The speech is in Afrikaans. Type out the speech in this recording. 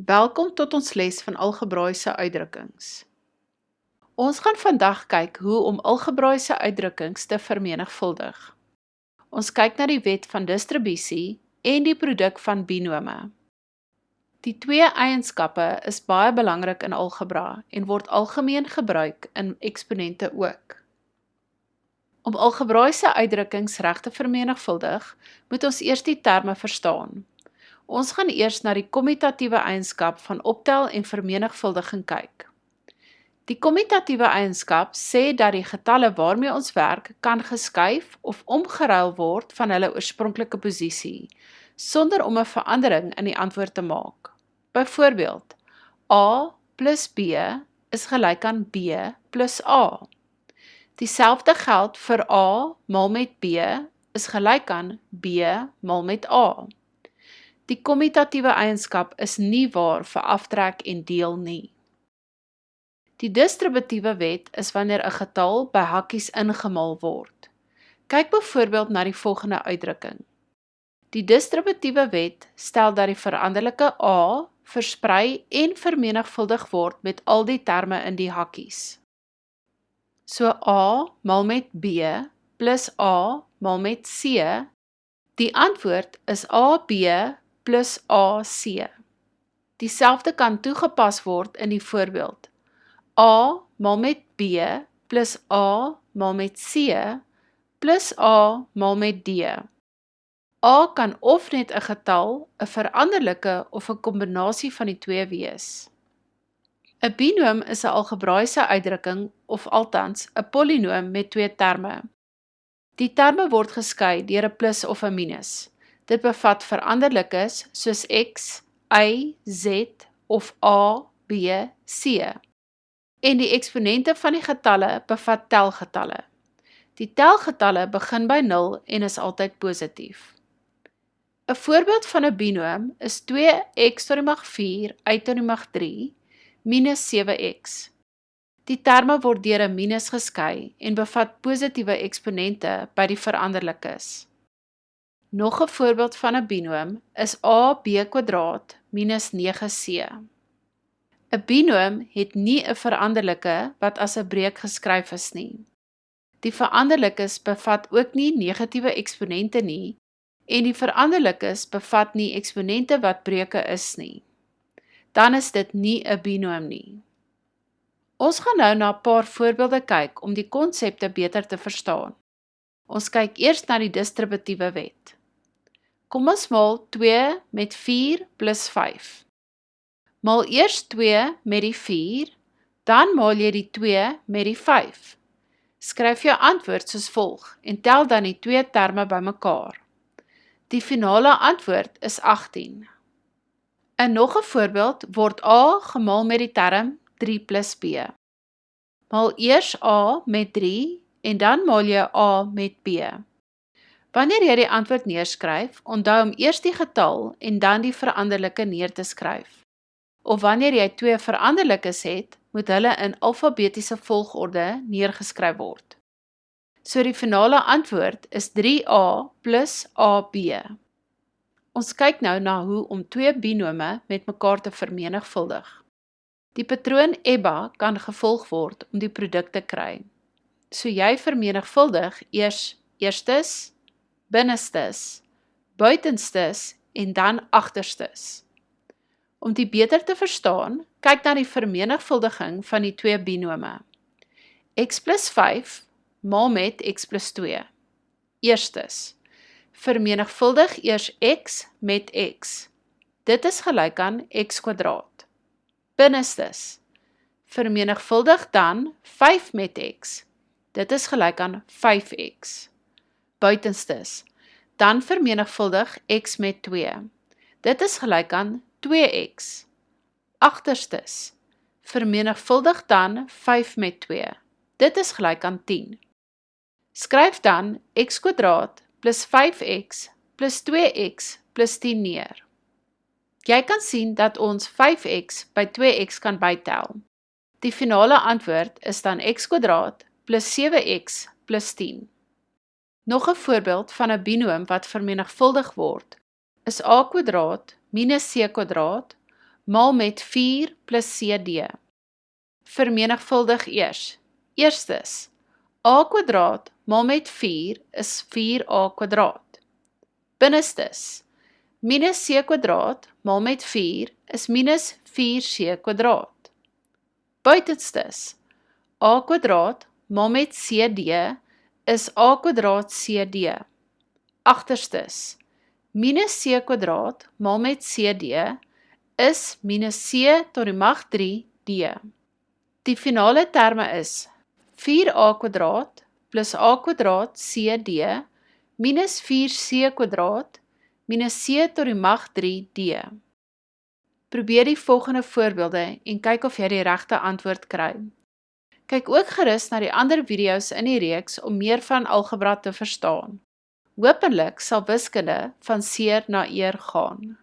Welkom tot ons les van algebraïese uitdrukkings. Ons gaan vandag kyk hoe om algebraïese uitdrukkings te vermenigvuldig. Ons kyk na die wet van distribusie en die produk van binome. Die twee eienskappe is baie belangrik in algebra en word algemeen gebruik in eksponente ook. Om algebraïese uitdrukkings reg te vermenigvuldig, moet ons eers die terme verstaan. Ons gaan eers na die kommutatiewe eienskap van optel en vermenigvuldiging kyk. Die kommutatiewe eienskap sê dat die getalle waarmee ons werk kan geskuif of omgeruil word van hulle oorspronklike posisie, sonder om 'n verandering in die antwoord te maak. Byvoorbeeld, A plus B is gelyk aan B plus A. Dieselfde geld vir A maal met B is gelyk aan B maal met A. Die kommutatiewe eienskap is nie waar vir aftrek en deel nie. Die distributiewe wet is wanneer 'n getal by hakkies ingemaal word. Kyk byvoorbeeld na die volgende uitdrukking. Die distributiewe wet stel dat die veranderlike A versprei en vermenigvuldig word met al die terme in die hakkies. So A maal met B plus A maal met C, die antwoord is AB plus AC. Dieselfde kan toegepas word in die voorbeeld. A maal met B plus A maal met C plus A maal met D. A kan of net 'n getal, 'n veranderlike of 'n kombinasie van die twee wees. 'n Binoom is 'n algebraïese uitdrukking of althans 'n polinoom met twee terme. Die terme word geskei deur 'n plus of 'n minus. Dit bevat veranderlikes soos X, Y, Z of A, B, C. En die eksponente van die getalle bevat telgetalle. Die telgetalle begin by 0 en is altyd positief. 'n Voorbeeld van 'n binoom is 2x tot die mag 4 uit tot die mag 3 minus 7x. Die terme word deur 'n minus geskei en bevat positiewe eksponente by die veranderlikes. Nog 'n voorbeeld van 'n binoom is AB² minus 9c. 'n Binoom het nie 'n veranderlike wat as 'n breek geskryf is nie. Die veranderlikes bevat ook nie negatiewe eksponente nie en die veranderlikes bevat nie eksponente wat breuke is nie. Dan is dit nie 'n binoom nie. Ons gaan nou na 'n paar voorbeelde kyk om die konsepte beter te verstaan. Ons kyk eers na die distributiewe wet. Kom ons maal 2 met 4 plus 5. Maal eers 2 met die 4, dan maal jy die 2 met die 5. Skryf jou antwoord soos volg en tel dan die twee terme bymekaar. Die finale antwoord is 18. In nog 'n voorbeeld word A gemaal met die term 3 plus B. Maal eers A met 3 en dan maal jy A met B. Wanneer jy die antwoord neerskryf, onthou om eers die getal en dan die veranderlike neer te skryf. Of wanneer jy twee veranderlikes het, moet hulle in alfabetiese volgorde neergeskryf word. So die finale antwoord is 3A plus AB. Ons kyk nou na hoe om twee binome met mekaar te vermenigvuldig. Die patroon EBBA kan gevolg word om die produk te kry. So jy vermenigvuldig eers eerstes, binnestes, buitenstes en dan agterstes. Om die beter te verstaan, kyk na die vermenigvuldiging van die twee binome. X plus 5 maal met x plus 2. Eerstes, vermenigvuldig eers x met x. Dit is gelyk aan x². Binnestes, vermenigvuldig dan 5 met x. Dit is gelyk aan 5x. Buitenstes, dan vermenigvuldig x met 2. Dit is gelyk aan 2x. Agterstes, vermenigvuldig dan 5 met 2. Dit is gelyk aan 10. Skryf dan x² plus 5x plus 2x plus 10 neer. Jy kan sien dat ons 5x by 2x kan bytel. Die finale antwoord is dan x² plus 7x plus 10. Nog 'n voorbeeld van 'n binoom wat vermenigvuldig word, is a² minus c² maal met 4 plus CD. Vermenigvuldig eers. Eerstes, a kwadraat maal met 4 is 4a kwadraat. Binnestes, minus c kwadraat maal met 4 is minus 4c kwadraat. Buitenstes, a kwadraat maal met CD is a kwadraat CD. Agterstes, minus c kwadraat maal met CD is minus c tot die mag 3d. Die finale terme is 4a kwadraat plus a kwadraat CD minus 4c kwadraat minus c tot die mag 3d. Probeer die volgende voorbeelde en kyk of jy die regte antwoord kry. Kyk ook gerus na die ander video's in die reeks om meer van algebra te verstaan. Hopelik sal wiskunde van seer na eer gaan.